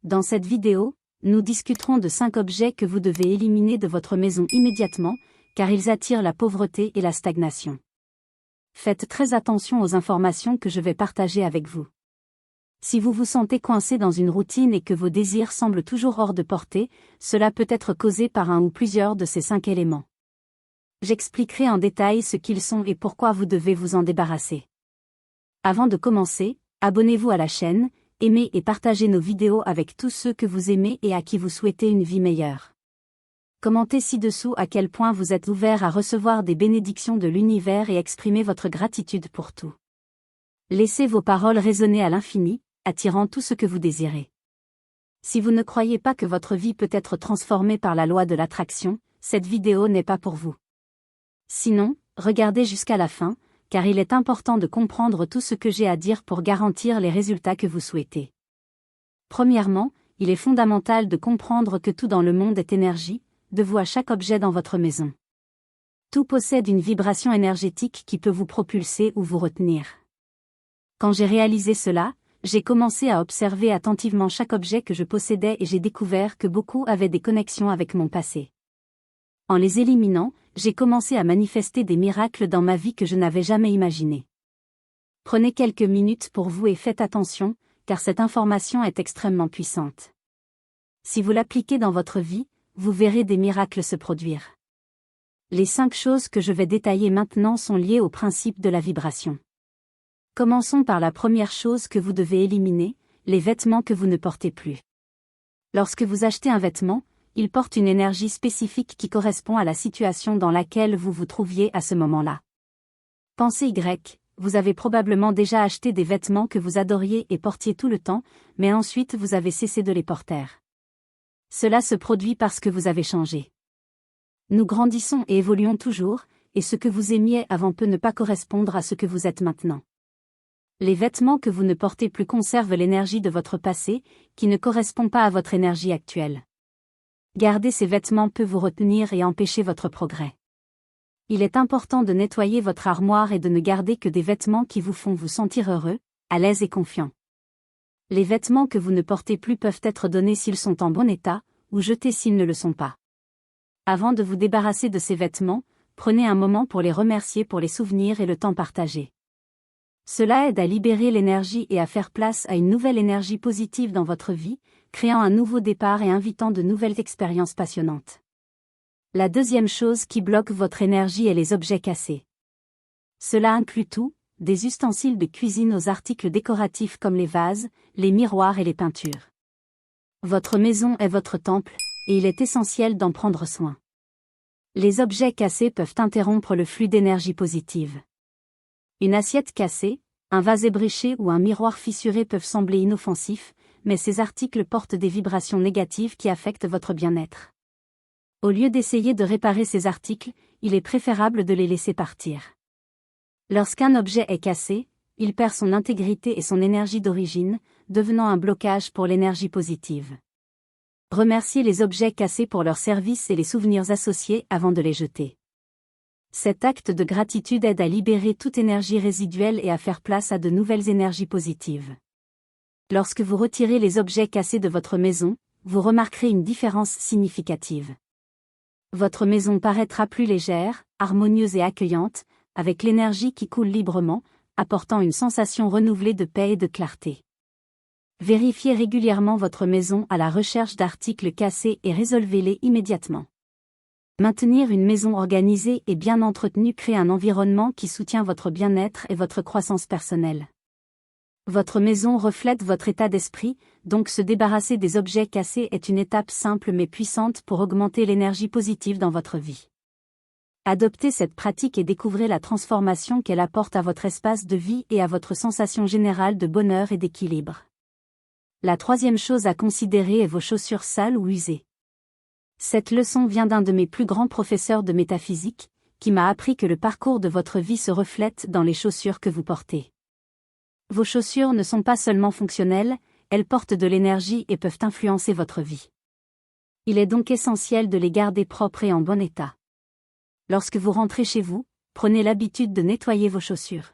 Dans cette vidéo, nous discuterons de 5 objets que vous devez éliminer de votre maison immédiatement, car ils attirent la pauvreté et la stagnation. Faites très attention aux informations que je vais partager avec vous. Si vous vous sentez coincé dans une routine et que vos désirs semblent toujours hors de portée, cela peut être causé par un ou plusieurs de ces 5 éléments. J'expliquerai en détail ce qu'ils sont et pourquoi vous devez vous en débarrasser. Avant de commencer, abonnez-vous à la chaîne, aimez et partagez nos vidéos avec tous ceux que vous aimez et à qui vous souhaitez une vie meilleure. Commentez ci-dessous à quel point vous êtes ouvert à recevoir des bénédictions de l'univers et exprimez votre gratitude pour tout. Laissez vos paroles résonner à l'infini, attirant tout ce que vous désirez. Si vous ne croyez pas que votre vie peut être transformée par la loi de l'attraction, cette vidéo n'est pas pour vous. Sinon, regardez jusqu'à la fin, car il est important de comprendre tout ce que j'ai à dire pour garantir les résultats que vous souhaitez. Premièrement, il est fondamental de comprendre que tout dans le monde est énergie, de vous à chaque objet dans votre maison. Tout possède une vibration énergétique qui peut vous propulser ou vous retenir. Quand j'ai réalisé cela, j'ai commencé à observer attentivement chaque objet que je possédais et j'ai découvert que beaucoup avaient des connexions avec mon passé. En les éliminant, j'ai commencé à manifester des miracles dans ma vie que je n'avais jamais imaginés. Prenez quelques minutes pour vous et faites attention, car cette information est extrêmement puissante. Si vous l'appliquez dans votre vie, vous verrez des miracles se produire. Les 5 choses que je vais détailler maintenant sont liées au principe de la vibration. Commençons par la première chose que vous devez éliminer, les vêtements que vous ne portez plus. Lorsque vous achetez un vêtement, il porte une énergie spécifique qui correspond à la situation dans laquelle vous vous trouviez à ce moment-là. Pensez Y, vous avez probablement déjà acheté des vêtements que vous adoriez et portiez tout le temps, mais ensuite vous avez cessé de les porter. Cela se produit parce que vous avez changé. Nous grandissons et évoluons toujours, et ce que vous aimiez avant peut ne pas correspondre à ce que vous êtes maintenant. Les vêtements que vous ne portez plus conservent l'énergie de votre passé, qui ne correspond pas à votre énergie actuelle. Garder ces vêtements peut vous retenir et empêcher votre progrès. Il est important de nettoyer votre armoire et de ne garder que des vêtements qui vous font vous sentir heureux, à l'aise et confiant. Les vêtements que vous ne portez plus peuvent être donnés s'ils sont en bon état, ou jetés s'ils ne le sont pas. Avant de vous débarrasser de ces vêtements, prenez un moment pour les remercier pour les souvenirs et le temps partagé. Cela aide à libérer l'énergie et à faire place à une nouvelle énergie positive dans votre vie, créant un nouveau départ et invitant de nouvelles expériences passionnantes. La deuxième chose qui bloque votre énergie est les objets cassés. Cela inclut tout, des ustensiles de cuisine aux articles décoratifs comme les vases, les miroirs et les peintures. Votre maison est votre temple, et il est essentiel d'en prendre soin. Les objets cassés peuvent interrompre le flux d'énergie positive. Une assiette cassée, un vase ébréché ou un miroir fissuré peuvent sembler inoffensifs, mais ces articles portent des vibrations négatives qui affectent votre bien-être. Au lieu d'essayer de réparer ces articles, il est préférable de les laisser partir. Lorsqu'un objet est cassé, il perd son intégrité et son énergie d'origine, devenant un blocage pour l'énergie positive. Remerciez les objets cassés pour leur service et les souvenirs associés avant de les jeter. Cet acte de gratitude aide à libérer toute énergie résiduelle et à faire place à de nouvelles énergies positives. Lorsque vous retirez les objets cassés de votre maison, vous remarquerez une différence significative. Votre maison paraîtra plus légère, harmonieuse et accueillante, avec l'énergie qui coule librement, apportant une sensation renouvelée de paix et de clarté. Vérifiez régulièrement votre maison à la recherche d'articles cassés et résolvez-les immédiatement. Maintenir une maison organisée et bien entretenue crée un environnement qui soutient votre bien-être et votre croissance personnelle. Votre maison reflète votre état d'esprit, donc se débarrasser des objets cassés est une étape simple mais puissante pour augmenter l'énergie positive dans votre vie. Adoptez cette pratique et découvrez la transformation qu'elle apporte à votre espace de vie et à votre sensation générale de bonheur et d'équilibre. La troisième chose à considérer est vos chaussures sales ou usées. Cette leçon vient d'un de mes plus grands professeurs de métaphysique, qui m'a appris que le parcours de votre vie se reflète dans les chaussures que vous portez. Vos chaussures ne sont pas seulement fonctionnelles, elles portent de l'énergie et peuvent influencer votre vie. Il est donc essentiel de les garder propres et en bon état. Lorsque vous rentrez chez vous, prenez l'habitude de nettoyer vos chaussures.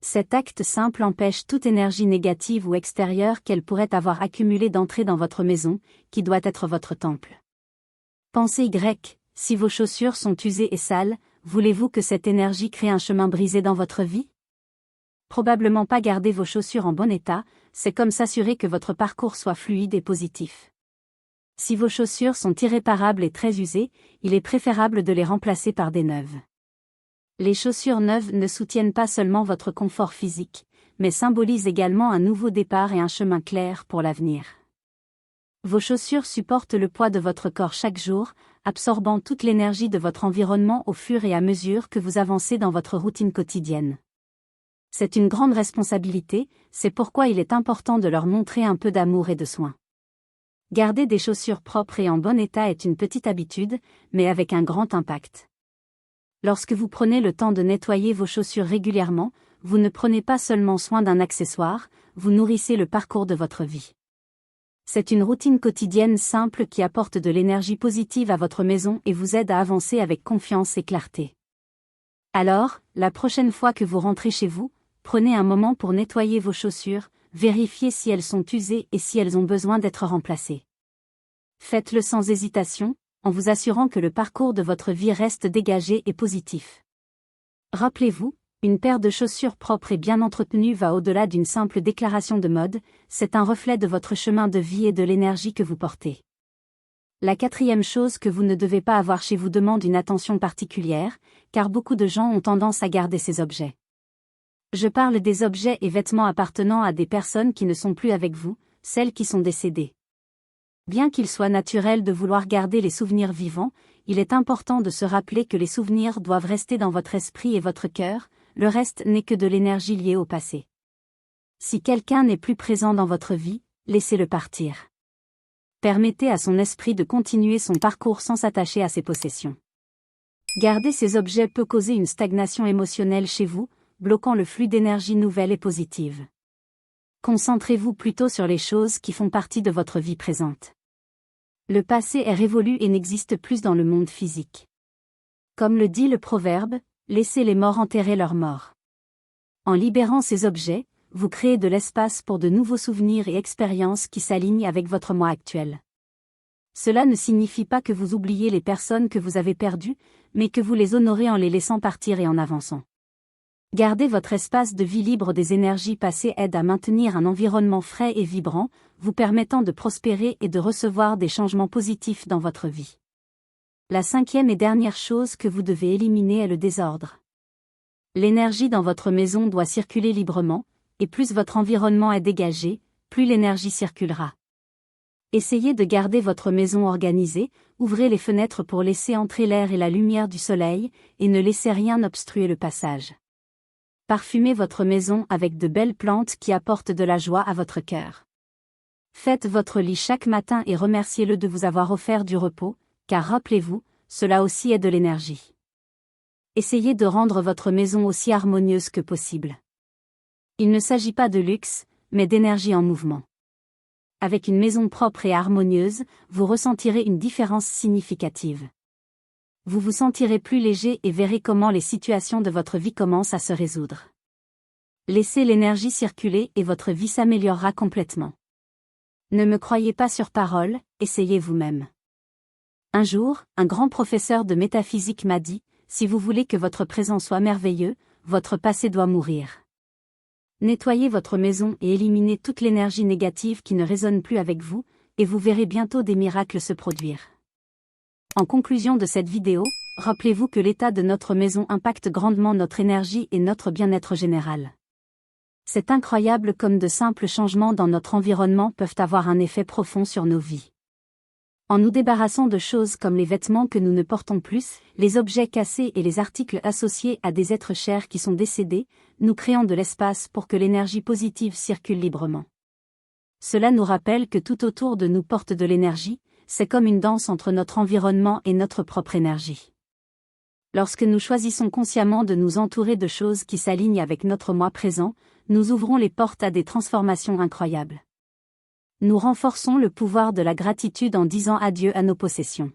Cet acte simple empêche toute énergie négative ou extérieure qu'elle pourrait avoir accumulée d'entrer dans votre maison, qui doit être votre temple. Pensée Y, si vos chaussures sont usées et sales, voulez-vous que cette énergie crée un chemin brisé dans votre vie? Probablement pas. Garder vos chaussures en bon état, c'est comme s'assurer que votre parcours soit fluide et positif. Si vos chaussures sont irréparables et très usées, il est préférable de les remplacer par des neuves. Les chaussures neuves ne soutiennent pas seulement votre confort physique, mais symbolisent également un nouveau départ et un chemin clair pour l'avenir. Vos chaussures supportent le poids de votre corps chaque jour, absorbant toute l'énergie de votre environnement au fur et à mesure que vous avancez dans votre routine quotidienne. C'est une grande responsabilité, c'est pourquoi il est important de leur montrer un peu d'amour et de soin. Garder des chaussures propres et en bon état est une petite habitude, mais avec un grand impact. Lorsque vous prenez le temps de nettoyer vos chaussures régulièrement, vous ne prenez pas seulement soin d'un accessoire, vous nourrissez le parcours de votre vie. C'est une routine quotidienne simple qui apporte de l'énergie positive à votre maison et vous aide à avancer avec confiance et clarté. Alors, la prochaine fois que vous rentrez chez vous, prenez un moment pour nettoyer vos chaussures, vérifiez si elles sont usées et si elles ont besoin d'être remplacées. Faites-le sans hésitation, en vous assurant que le parcours de votre vie reste dégagé et positif. Rappelez-vous, une paire de chaussures propres et bien entretenues va au-delà d'une simple déclaration de mode, c'est un reflet de votre chemin de vie et de l'énergie que vous portez. La quatrième chose que vous ne devez pas avoir chez vous demande une attention particulière, car beaucoup de gens ont tendance à garder ces objets. Je parle des objets et vêtements appartenant à des personnes qui ne sont plus avec vous, celles qui sont décédées. Bien qu'il soit naturel de vouloir garder les souvenirs vivants, il est important de se rappeler que les souvenirs doivent rester dans votre esprit et votre cœur, le reste n'est que de l'énergie liée au passé. Si quelqu'un n'est plus présent dans votre vie, laissez-le partir. Permettez à son esprit de continuer son parcours sans s'attacher à ses possessions. Garder ces objets peut causer une stagnation émotionnelle chez vous, bloquant le flux d'énergie nouvelle et positive. Concentrez-vous plutôt sur les choses qui font partie de votre vie présente. Le passé est révolu et n'existe plus dans le monde physique. Comme le dit le proverbe, laissez les morts enterrer leurs morts. En libérant ces objets, vous créez de l'espace pour de nouveaux souvenirs et expériences qui s'alignent avec votre moi actuel. Cela ne signifie pas que vous oubliez les personnes que vous avez perdues, mais que vous les honorez en les laissant partir et en avançant. Garder votre espace de vie libre des énergies passées aide à maintenir un environnement frais et vibrant, vous permettant de prospérer et de recevoir des changements positifs dans votre vie. La cinquième et dernière chose que vous devez éliminer est le désordre. L'énergie dans votre maison doit circuler librement, et plus votre environnement est dégagé, plus l'énergie circulera. Essayez de garder votre maison organisée, ouvrez les fenêtres pour laisser entrer l'air et la lumière du soleil, et ne laissez rien obstruer le passage. Parfumez votre maison avec de belles plantes qui apportent de la joie à votre cœur. Faites votre lit chaque matin et remerciez-le de vous avoir offert du repos, car rappelez-vous, cela aussi est de l'énergie. Essayez de rendre votre maison aussi harmonieuse que possible. Il ne s'agit pas de luxe, mais d'énergie en mouvement. Avec une maison propre et harmonieuse, vous ressentirez une différence significative. Vous vous sentirez plus léger et verrez comment les situations de votre vie commencent à se résoudre. Laissez l'énergie circuler et votre vie s'améliorera complètement. Ne me croyez pas sur parole, essayez vous-même. Un jour, un grand professeur de métaphysique m'a dit, si vous voulez que votre présent soit merveilleux, votre passé doit mourir. Nettoyez votre maison et éliminez toute l'énergie négative qui ne résonne plus avec vous, et vous verrez bientôt des miracles se produire. En conclusion de cette vidéo, rappelez-vous que l'état de notre maison impacte grandement notre énergie et notre bien-être général. C'est incroyable comme de simples changements dans notre environnement peuvent avoir un effet profond sur nos vies. En nous débarrassant de choses comme les vêtements que nous ne portons plus, les objets cassés et les articles associés à des êtres chers qui sont décédés, nous créons de l'espace pour que l'énergie positive circule librement. Cela nous rappelle que tout autour de nous porte de l'énergie, c'est comme une danse entre notre environnement et notre propre énergie. Lorsque nous choisissons consciemment de nous entourer de choses qui s'alignent avec notre moi présent, nous ouvrons les portes à des transformations incroyables. Nous renforçons le pouvoir de la gratitude en disant adieu à nos possessions.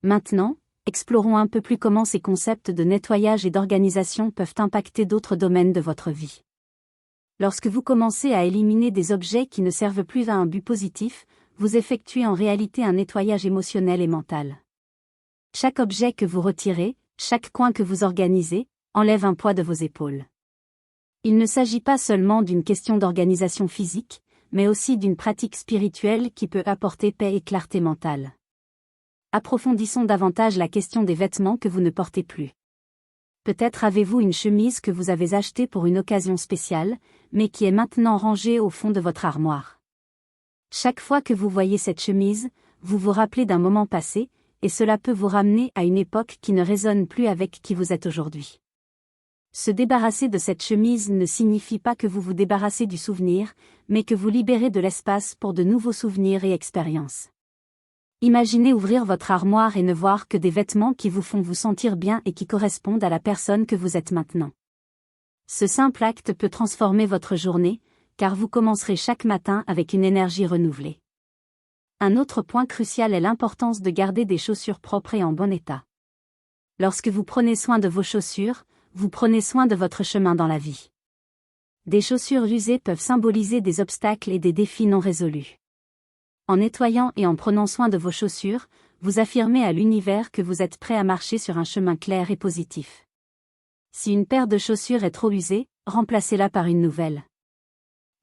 Maintenant, explorons un peu plus comment ces concepts de nettoyage et d'organisation peuvent impacter d'autres domaines de votre vie. Lorsque vous commencez à éliminer des objets qui ne servent plus à un but positif, vous effectuez en réalité un nettoyage émotionnel et mental. Chaque objet que vous retirez, chaque coin que vous organisez, enlève un poids de vos épaules. Il ne s'agit pas seulement d'une question d'organisation physique, mais aussi d'une pratique spirituelle qui peut apporter paix et clarté mentale. Approfondissons davantage la question des vêtements que vous ne portez plus. Peut-être avez-vous une chemise que vous avez achetée pour une occasion spéciale, mais qui est maintenant rangée au fond de votre armoire. Chaque fois que vous voyez cette chemise, vous vous rappelez d'un moment passé, et cela peut vous ramener à une époque qui ne résonne plus avec qui vous êtes aujourd'hui. Se débarrasser de cette chemise ne signifie pas que vous vous débarrassez du souvenir, mais que vous libérez de l'espace pour de nouveaux souvenirs et expériences. Imaginez ouvrir votre armoire et ne voir que des vêtements qui vous font vous sentir bien et qui correspondent à la personne que vous êtes maintenant. Ce simple acte peut transformer votre journée, car vous commencerez chaque matin avec une énergie renouvelée. Un autre point crucial est l'importance de garder des chaussures propres et en bon état. Lorsque vous prenez soin de vos chaussures, vous prenez soin de votre chemin dans la vie. Des chaussures usées peuvent symboliser des obstacles et des défis non résolus. En nettoyant et en prenant soin de vos chaussures, vous affirmez à l'univers que vous êtes prêt à marcher sur un chemin clair et positif. Si une paire de chaussures est trop usée, remplacez-la par une nouvelle.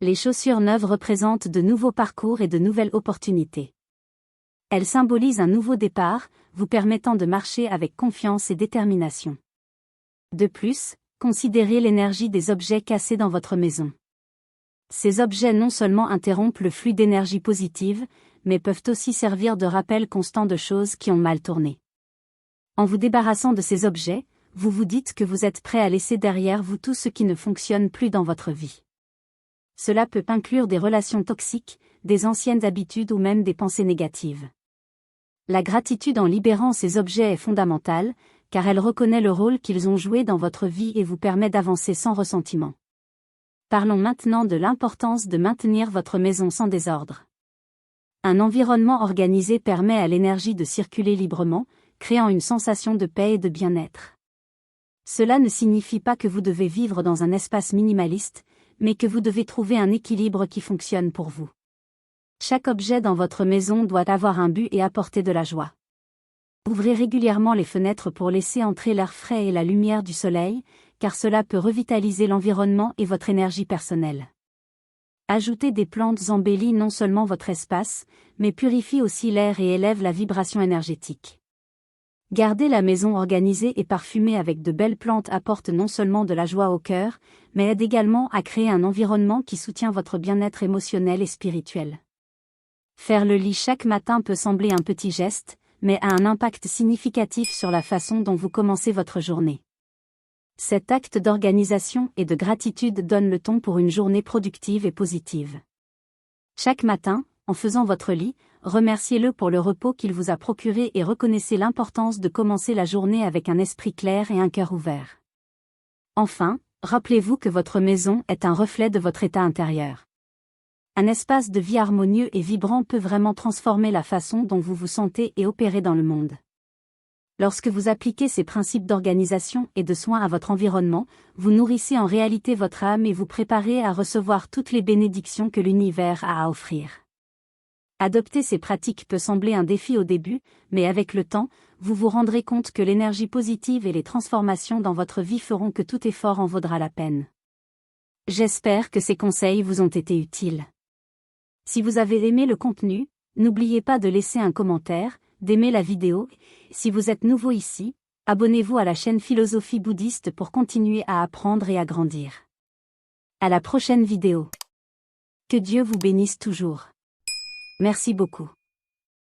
Les chaussures neuves représentent de nouveaux parcours et de nouvelles opportunités. Elles symbolisent un nouveau départ, vous permettant de marcher avec confiance et détermination. De plus, considérez l'énergie des objets cassés dans votre maison. Ces objets non seulement interrompent le flux d'énergie positive, mais peuvent aussi servir de rappel constant de choses qui ont mal tourné. En vous débarrassant de ces objets, vous vous dites que vous êtes prêt à laisser derrière vous tout ce qui ne fonctionne plus dans votre vie. Cela peut inclure des relations toxiques, des anciennes habitudes ou même des pensées négatives. La gratitude en libérant ces objets est fondamentale, car elle reconnaît le rôle qu'ils ont joué dans votre vie et vous permet d'avancer sans ressentiment. Parlons maintenant de l'importance de maintenir votre maison sans désordre. Un environnement organisé permet à l'énergie de circuler librement, créant une sensation de paix et de bien-être. Cela ne signifie pas que vous devez vivre dans un espace minimaliste, mais que vous devez trouver un équilibre qui fonctionne pour vous. Chaque objet dans votre maison doit avoir un but et apporter de la joie. Ouvrez régulièrement les fenêtres pour laisser entrer l'air frais et la lumière du soleil, car cela peut revitaliser l'environnement et votre énergie personnelle. Ajoutez des plantes embellit non seulement votre espace, mais purifie aussi l'air et élève la vibration énergétique. Garder la maison organisée et parfumée avec de belles plantes apporte non seulement de la joie au cœur, mais aide également à créer un environnement qui soutient votre bien-être émotionnel et spirituel. Faire le lit chaque matin peut sembler un petit geste, mais a un impact significatif sur la façon dont vous commencez votre journée. Cet acte d'organisation et de gratitude donne le ton pour une journée productive et positive. Chaque matin, en faisant votre lit, remerciez-le pour le repos qu'il vous a procuré et reconnaissez l'importance de commencer la journée avec un esprit clair et un cœur ouvert. Enfin, rappelez-vous que votre maison est un reflet de votre état intérieur. Un espace de vie harmonieux et vibrant peut vraiment transformer la façon dont vous vous sentez et opérez dans le monde. Lorsque vous appliquez ces principes d'organisation et de soin à votre environnement, vous nourrissez en réalité votre âme et vous préparez à recevoir toutes les bénédictions que l'univers a à offrir. Adopter ces pratiques peut sembler un défi au début, mais avec le temps, vous vous rendrez compte que l'énergie positive et les transformations dans votre vie feront que tout effort en vaudra la peine. J'espère que ces conseils vous ont été utiles. Si vous avez aimé le contenu, n'oubliez pas de laisser un commentaire, d'aimer la vidéo. Si vous êtes nouveau ici, abonnez-vous à la chaîne Philosophie Bouddhiste pour continuer à apprendre et à grandir. À la prochaine vidéo. Que Dieu vous bénisse toujours. Merci beaucoup.